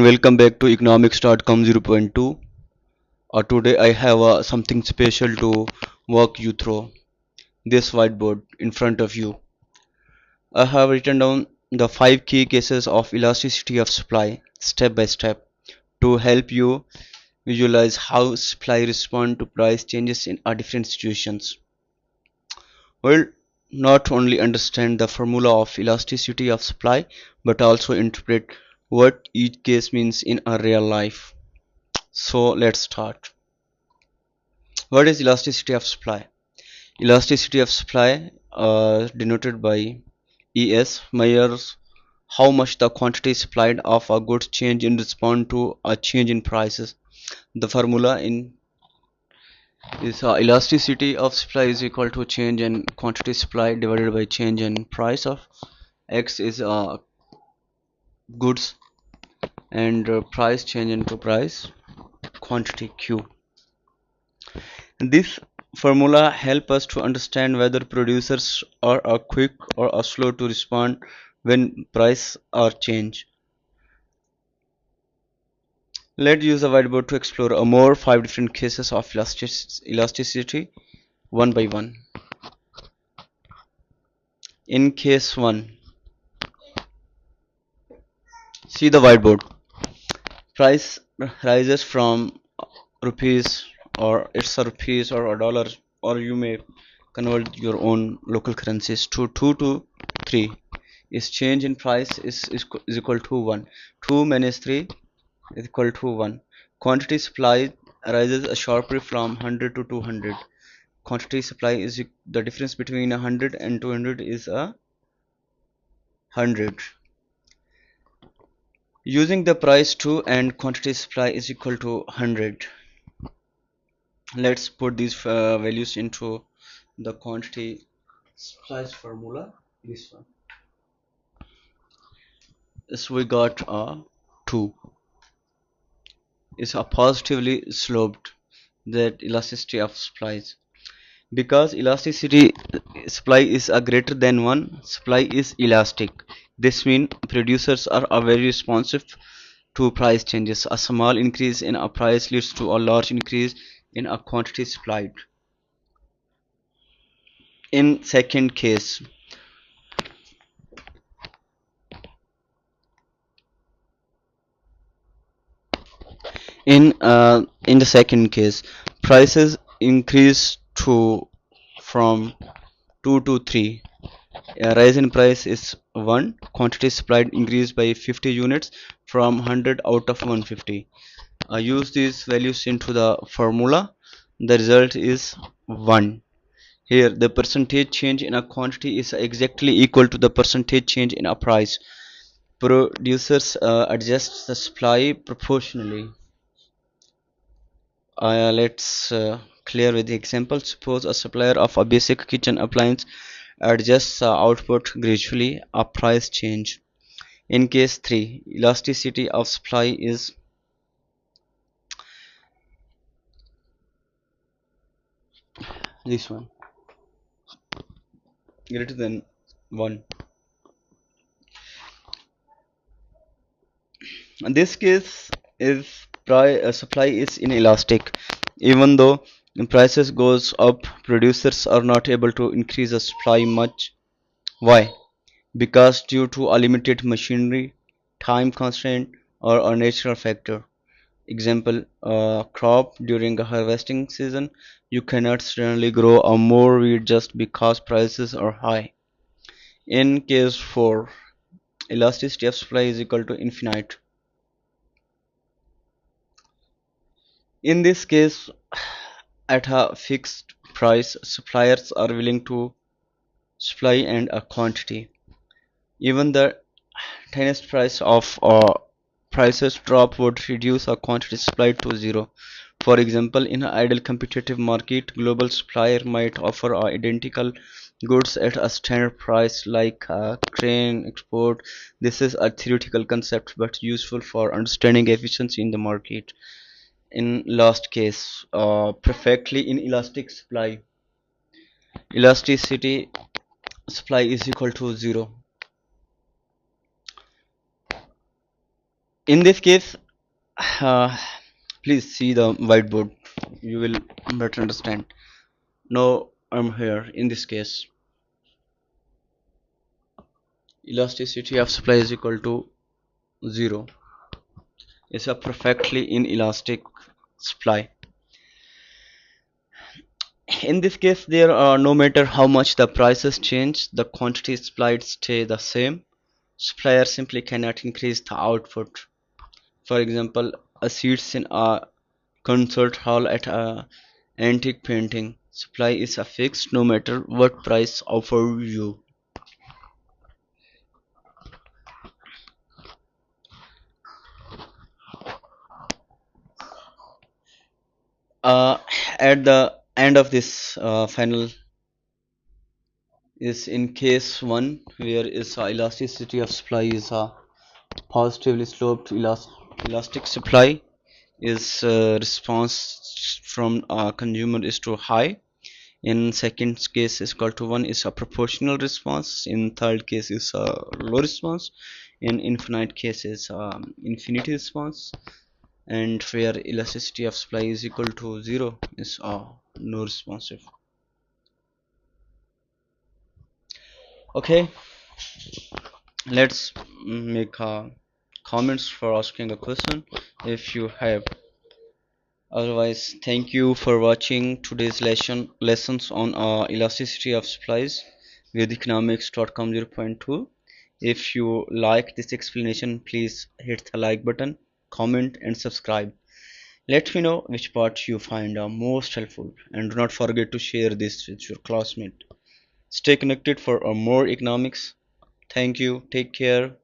Welcome back to economics.com 0.2. Today I have something special to walk you through. This whiteboard in front of you. I have written down the 5 key cases of elasticity of supply step by step to help you visualize how supply respond to price changes in different situations. We'll not only understand the formula of elasticity of supply but also interpret what each case means in a real life. So let's start. What is elasticity of supply? Elasticity of supply, denoted by ES, measures how much the quantity supplied of a good change in response to a change in prices. The formula in is elasticity of supply is equal to change in quantity supply divided by change in price of X is goods and price change into price quantity Q. This formula helps us to understand whether producers are quick or slow to respond when price are change. Let's use a whiteboard to explore a more 5 different cases of elasticity one by one. In case 1, see the whiteboard. Price rises from rupees or it's a rupees or a dollar, or you may convert your own local currencies to 2 to 3. Is change in price is equal to 1. 2 minus 3 is equal to 1. Quantity supply rises sharply from 100 to 200. Quantity supply is the difference between 100 and 200 is a 100. Using the price 2 and quantity supply is equal to 100. Let's put these values into the quantity supplies formula. This one. So we got a 2 is a positively sloped that elasticity of supplies. Because elasticity supply is a greater than 1, supply is elastic. This means producers are very responsive to price changes. A small increase in a price leads to a large increase in a quantity supplied. In second case, in the second case, prices increase to from 2 to 3. A rise in price is 1. Quantity supplied increased by 50 units from 100 out of 150. Use these values into the formula. The result is 1. Here, the percentage change in a quantity is exactly equal to the percentage change in a price. Producers adjust the supply proportionally. Let's clear with the example. Suppose a supplier of a basic kitchen appliance adjusts output gradually, a price change. In case 3, elasticity of supply is this one, greater than 1. In this case, if supply is inelastic, even though prices goes up, producers are not able to increase the supply much. Why? Because due to a limited machinery, time constraint, or a natural factor. Example, crop during a harvesting season, you cannot suddenly grow a more wheat just because prices are high. In case 4, elasticity of supply is equal to infinite. In this case, at a fixed price, suppliers are willing to supply and a quantity. Even the tiniest price of prices drop would reduce a quantity supplied to zero. For example, in an ideal competitive market, global supplier might offer identical goods at a standard price like crane export. This is a theoretical concept but useful for understanding efficiency in the market. In last case, perfectly inelastic supply. Elasticity supply is equal to 0. In this case, uh, please see the whiteboard. You will better understand. Now I'm here. In this case, elasticity of supply is equal to 0. It's a perfectly inelastic supply. In this case, there are no matter how much the prices change, the quantity supplied stay the same. Supplier simply cannot increase the output. For example, a seats in a concert hall at a antique painting. Supply is a fixed no matter what price offer you. Uh, at the end of this final is in case 1 where is elasticity of supply is a positively sloped elastic supply is response from consumer is too high. In second case is equal to 1 is a proportional response. In third case is a low response. In infinite case is infinity response. And where elasticity of supply is equal to 0 is no responsive. Okay, let's make comments for asking a question if you have. Otherwise, thank you for watching today's lessons on elasticity of supplies with economics.com 0.2. If you like this explanation, please hit the like button, comment and subscribe. Let me know which part you find most helpful, and do not forget to share this with your classmate. Stay connected for more economics. Thank you. Take care.